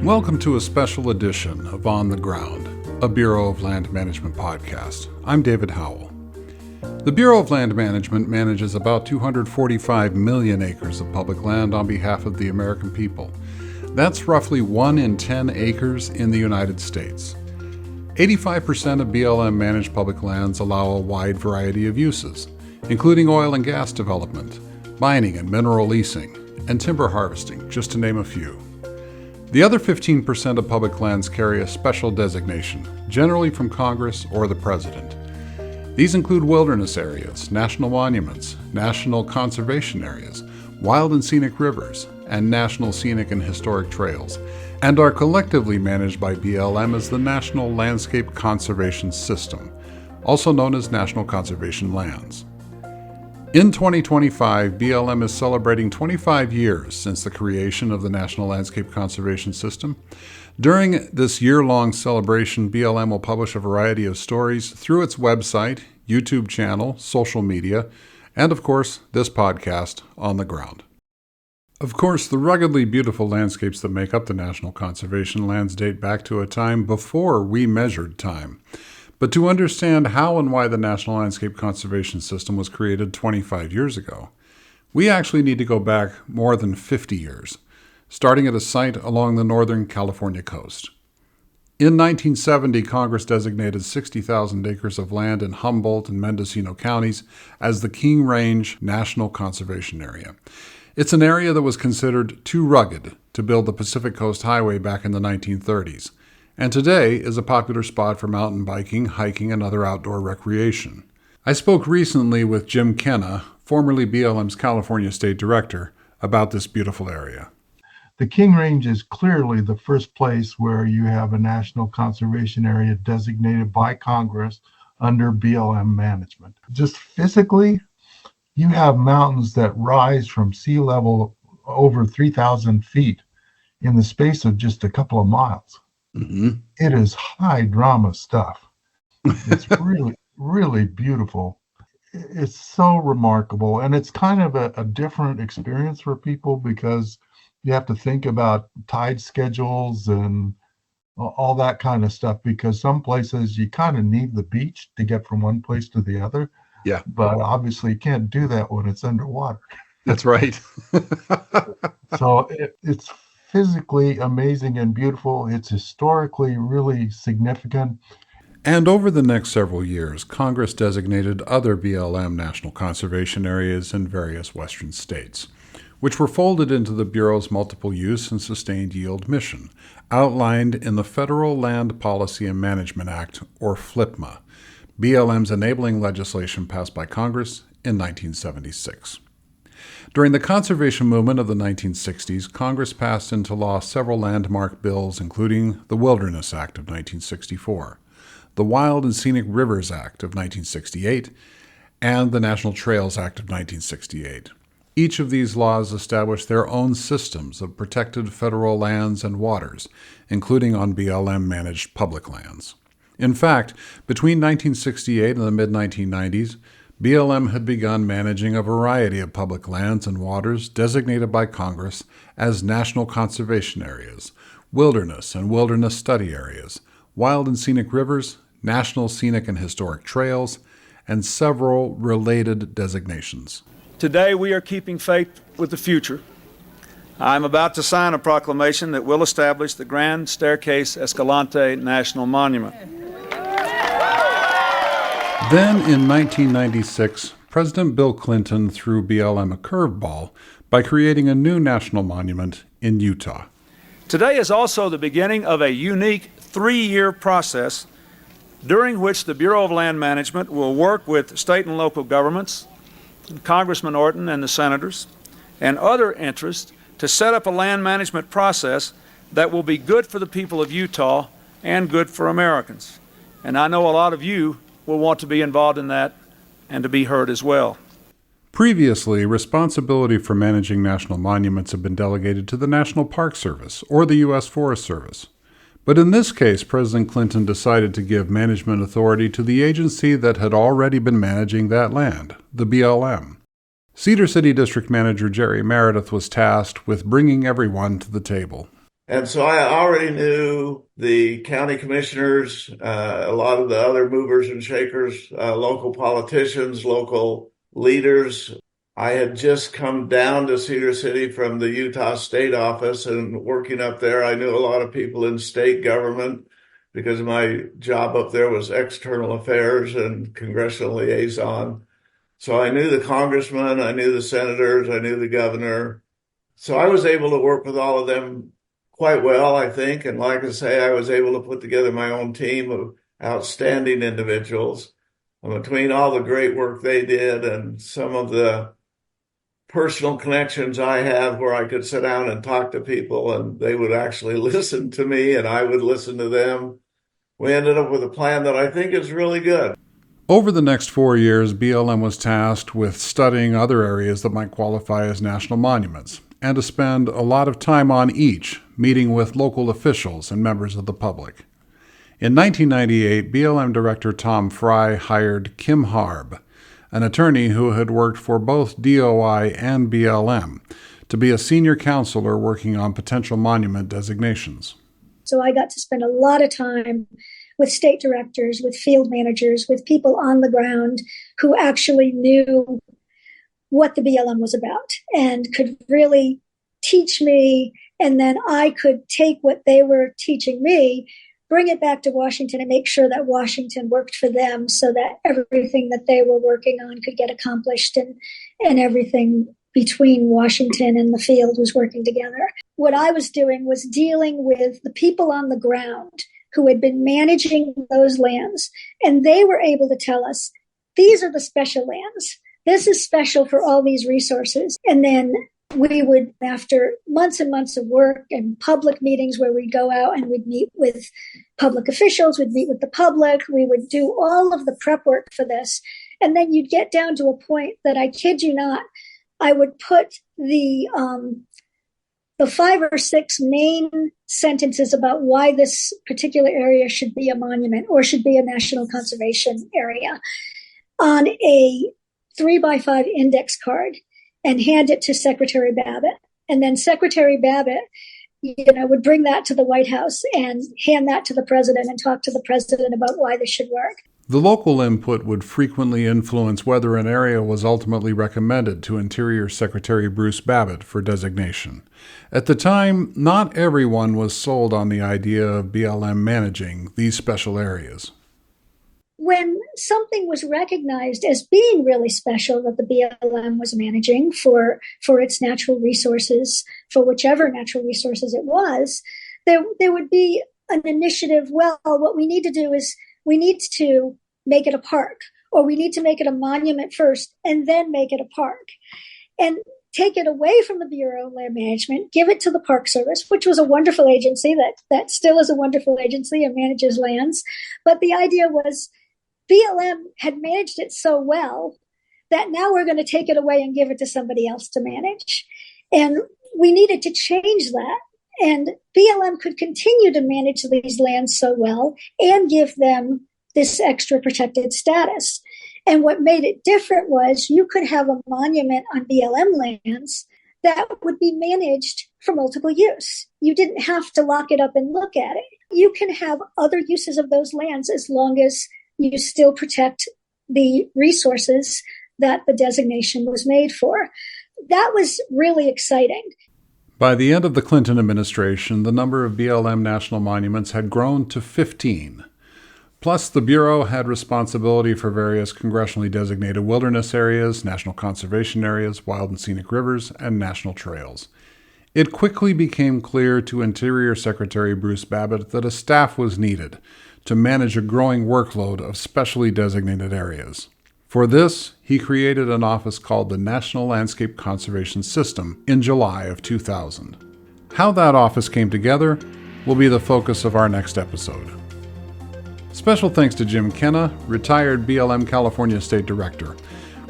Welcome to a special edition of On the Ground, a Bureau of Land Management podcast. I'm David Howell. The Bureau of Land Management manages about 245 million acres of public land on behalf of the American people. That's roughly 1 in 10 acres in the United States. 85% of BLM managed public lands allow a wide variety of uses, including oil and gas development, mining and mineral leasing, and timber harvesting, just to name a few. The other 15% of public lands carry a special designation, generally from Congress or the President. These include wilderness areas, national monuments, national conservation areas, wild and scenic rivers, and national scenic and historic trails, and are collectively managed by BLM as the National Landscape Conservation System, also known as National Conservation Lands. In 2025, BLM is celebrating 25 years since the creation of the National Landscape Conservation System. During this year-long celebration, BLM will publish a variety of stories through its website, YouTube channel, social media, and of course, this podcast, On the Ground. Of course, the ruggedly beautiful landscapes that make up the National Conservation Lands date back to a time before we measured time. But to understand how and why the National Landscape Conservation System was created 25 years ago, we actually need to go back more than 50 years, starting at a site along the northern California coast. In 1970, Congress designated 60,000 acres of land in Humboldt and Mendocino counties as the King Range National Conservation Area. It's an area that was considered too rugged to build the Pacific Coast Highway back in the 1930s. And today is a popular spot for mountain biking, hiking, and other outdoor recreation. I spoke recently with Jim Kenna, formerly BLM's California State Director, about this beautiful area. The King Range is clearly the first place where you have a national conservation area designated by Congress under BLM management. Just physically, you have mountains that rise from sea level over 3,000 feet in the space of just a couple of miles. Mm-hmm. It is high drama stuff. It's really, really beautiful. It's so remarkable. And it's kind of a different experience for people because you have to think about tide schedules and all that kind of stuff, because some places you kind of need the beach to get from one place to the other. Yeah. But obviously you can't do that when it's underwater. That's right. So it's physically amazing and beautiful. It's historically really significant. And over the next several years, Congress designated other BLM national conservation areas in various western states, which were folded into the Bureau's multiple use and sustained yield mission, outlined in the Federal Land Policy and Management Act, or FLPMA, BLM's enabling legislation passed by Congress in 1976. During the conservation movement of the 1960s, Congress passed into law several landmark bills, including the Wilderness Act of 1964, the Wild and Scenic Rivers Act of 1968, and the National Trails Act of 1968. Each of these laws established their own systems of protected federal lands and waters, including on BLM-managed public lands. In fact, between 1968 and the mid-1990s, BLM had begun managing a variety of public lands and waters designated by Congress as national conservation areas, wilderness and wilderness study areas, wild and scenic rivers, national scenic and historic trails, and several related designations. Today we are keeping faith with the future. I'm about to sign a proclamation that will establish the Grand Staircase Escalante National Monument. Then, in 1996, President Bill Clinton threw BLM a curveball by creating a new national monument in Utah. Today is also the beginning of a unique 3-year process during which the Bureau of Land Management will work with state and local governments, Congressman Orton and the senators, and other interests to set up a land management process that will be good for the people of Utah and good for Americans. And I know a lot of you will want to be involved in that and to be heard as well. Previously, responsibility for managing national monuments had been delegated to the National Park Service or the U.S. Forest Service. But in this case, President Clinton decided to give management authority to the agency that had already been managing that land, the BLM. Cedar City District Manager Jerry Meredith was tasked with bringing everyone to the table. And so I already knew the county commissioners, a lot of the other movers and shakers, local politicians, local leaders. I had just come down to Cedar City from the Utah State office, and working up there, I knew a lot of people in state government because my job up there was external affairs and congressional liaison. So I knew the congressman, I knew the senators, I knew the governor. So I was able to work with all of them quite well, I think. And like I say, I was able to put together my own team of outstanding individuals. And between all the great work they did and some of the personal connections I have where I could sit down and talk to people and they would actually listen to me and I would listen to them, we ended up with a plan that I think is really good. Over the next 4 years, BLM was tasked with studying other areas that might qualify as national monuments, and to spend a lot of time on each, meeting with local officials and members of the public. In 1998, BLM Director Tom Fry hired Kim Harb, an attorney who had worked for both DOI and BLM, to be a senior counselor working on potential monument designations. So I got to spend a lot of time with state directors, with field managers, with people on the ground who actually knew what the BLM was about and could really teach me. And then I could take what they were teaching me, bring it back to Washington and make sure that Washington worked for them so that everything that they were working on could get accomplished and everything between Washington and the field was working together. What I was doing was dealing with the people on the ground who had been managing those lands. And they were able to tell us, these are the special lands. This is special for all these resources. And then we would, after months and months of work and public meetings where we'd go out and we'd meet with public officials, we'd meet with the public, we would do all of the prep work for this. And then you'd get down to a point that, I kid you not, I would put the 5 or 6 main sentences about why this particular area should be a monument or should be a national conservation area on a 3x5 index card and hand it to Secretary Babbitt. And then Secretary Babbitt, would bring that to the White House and hand that to the president and talk to the president about why this should work. The local input would frequently influence whether an area was ultimately recommended to Interior Secretary Bruce Babbitt for designation. At the time, not everyone was sold on the idea of BLM managing these special areas. When something was recognized as being really special that the BLM was managing for its natural resources, for whichever natural resources it was, there would be an initiative, well, what we need to do is we need to make it a park, or we need to make it a monument first and then make it a park. And take it away from the Bureau of Land Management, give it to the Park Service, which was a wonderful agency that still is a wonderful agency and manages lands. But the idea was BLM had managed it so well that now we're going to take it away and give it to somebody else to manage. And we needed to change that. And BLM could continue to manage these lands so well and give them this extra protected status. And what made it different was you could have a monument on BLM lands that would be managed for multiple use. You didn't have to lock it up and look at it. You can have other uses of those lands as long as you still protect the resources that the designation was made for. That was really exciting. By the end of the Clinton administration, the number of BLM national monuments had grown to 15. Plus, the Bureau had responsibility for various congressionally designated wilderness areas, national conservation areas, wild and scenic rivers, and national trails. It quickly became clear to Interior Secretary Bruce Babbitt that a staff was needed to manage a growing workload of specially designated areas. For this, he created an office called the National Landscape Conservation System in July of 2000. How that office came together will be the focus of our next episode. Special thanks to Jim Kenna, retired BLM California State Director.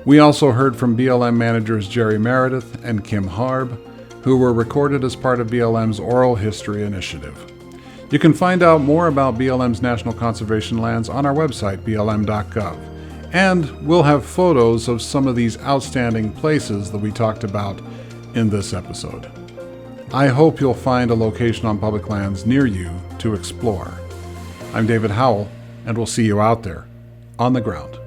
We also heard from BLM managers Jerry Meredith and Kim Harb, who were recorded as part of BLM's Oral History Initiative. You can find out more about BLM's national conservation lands on our website, blm.gov. And we'll have photos of some of these outstanding places that we talked about in this episode. I hope you'll find a location on public lands near you to explore. I'm David Howell, and we'll see you out there on the ground.